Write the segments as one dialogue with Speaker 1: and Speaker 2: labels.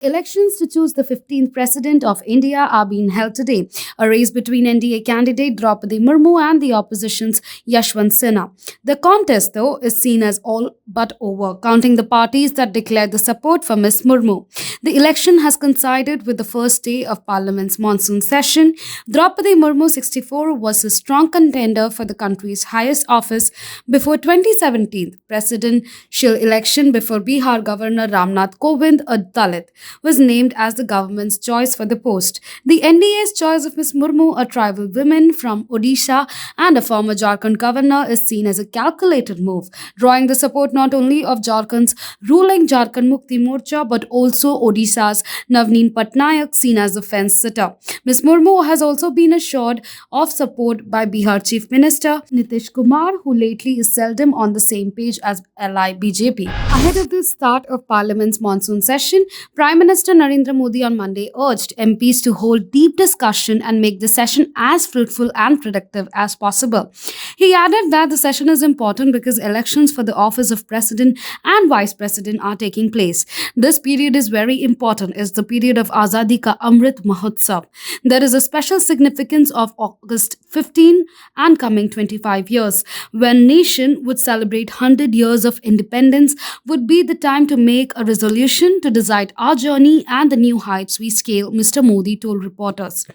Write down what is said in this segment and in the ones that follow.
Speaker 1: Elections to choose the 15th President of India are being held today. A race between NDA candidate Draupadi Murmu and the opposition's Yashwant Sena. The contest, though, is seen as all but over, counting the parties that declared the support for Ms. Murmu. The election has coincided with the first day of Parliament's monsoon session. Draupadi Murmu, 64, was a strong contender for the country's highest office before 2017 presidential election before Bihar Governor Ramnath Kovind, a Dalit, was named as the government's choice for the post. The NDA's choice of Ms. Murmu, a tribal woman from Odisha and a former Jharkhand governor, is seen as a calculated move, drawing the support not only of Jharkhand's ruling Jharkhand Mukti Morcha but also Odisha's Navneen Patnaik, seen as a fence-sitter. Ms. Murmu has also been assured of support by Bihar Chief Minister Nitish Kumar, who lately is seldom on the same page as ally BJP. Ahead of the start of Parliament's monsoon session, Prime Minister Narendra Modi on Monday urged MPs to hold deep discussion and make the session as fruitful and productive as possible. He added that the session is important because elections for the office of President and Vice President are taking place. This period is very important. It's the period of Azadi Ka Amrit Mahotsav. There is a special significance of August 15 and coming 25 years, when nation would celebrate 100 years of independence, would be the time to make a resolution to decide our journey and the new heights we scale, Mr. Modi told reporters.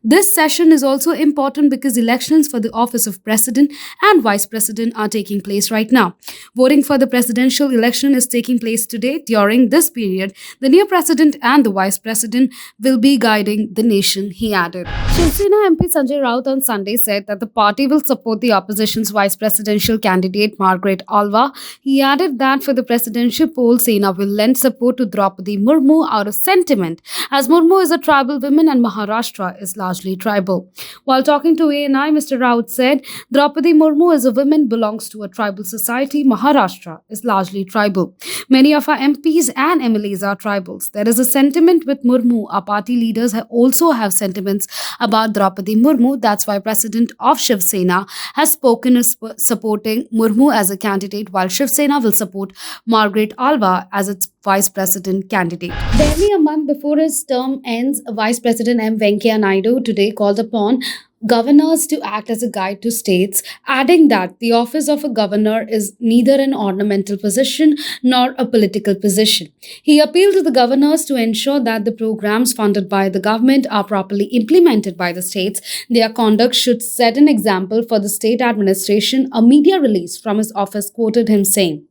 Speaker 1: This session is also important because elections for the office of President and Vice President are taking place right now. Voting for the presidential election is taking place today. During this period, the new President and the Vice President will be guiding the nation, he added. Shiv Sena MP Sanjay Raut on Sunday said that the party will support the opposition's vice presidential candidate Margaret Alva. He added that for the presidential poll, Sena will lend support to Draupadi Murmu out of sentiment, as Murmu is a tribal woman and Maharashtra is largely tribal. While talking to ANI, Mr. Raut said, Draupadi Murmu is a woman, belongs to a tribal society. Maharashtra is largely tribal. Many of our MPs and MLAs are tribals. There is a sentiment with Murmu. Our party leaders also have sentiments about Draupadi Murmu. That's why President of Shiv Sena has spoken as supporting Murmu as a candidate, while Shiv Sena will support Margaret Alva as its Vice President candidate. Barely a month before his term ends, Vice President M Venkaiah Naidu today called upon governors to act as a guide to states, adding that the office of a governor is neither an ornamental position nor a political position. He appealed to the governors to ensure that the programs funded by the government are properly implemented by the states. Their conduct should set an example for the state administration. A media release from his office quoted him saying,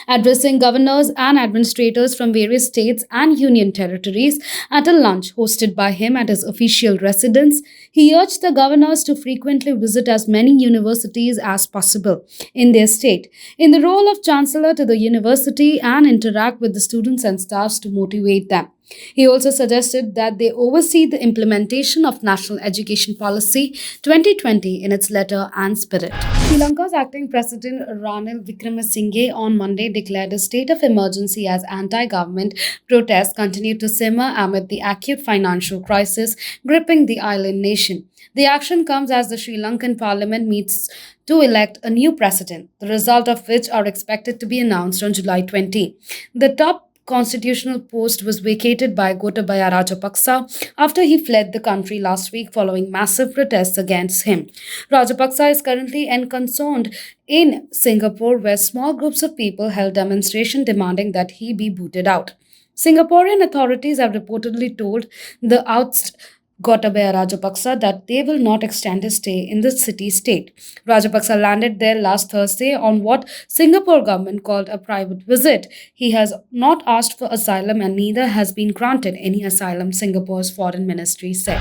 Speaker 1: addressing governors and administrators from various states and union territories at a lunch hosted by him at his official residence, he urged the governors to frequently visit as many universities as possible in their state, in the role of chancellor to the university, and interact with the students and staffs to motivate them. He also suggested that they oversee the implementation of National Education Policy 2020 in its letter and spirit. Sri Lanka's acting President Ranil Wickremesinghe on Monday declared a state of emergency as anti-government protests continued to simmer amid the acute financial crisis gripping the island nation. The action comes as the Sri Lankan parliament meets to elect a new president, the result of which are expected to be announced on July 20. The top constitutional post was vacated by Gotabaya Rajapaksa after he fled the country last week following massive protests against him. Rajapaksa is currently enconcerned in Singapore, where small groups of people held demonstration demanding that he be booted out. Singaporean authorities have reportedly told the ousted Gotabaya Rajapaksa that they will not extend his stay in the city-state. Rajapaksa landed there last Thursday on what Singapore government called a private visit. He has not asked for asylum and neither has been granted any asylum, Singapore's foreign ministry said.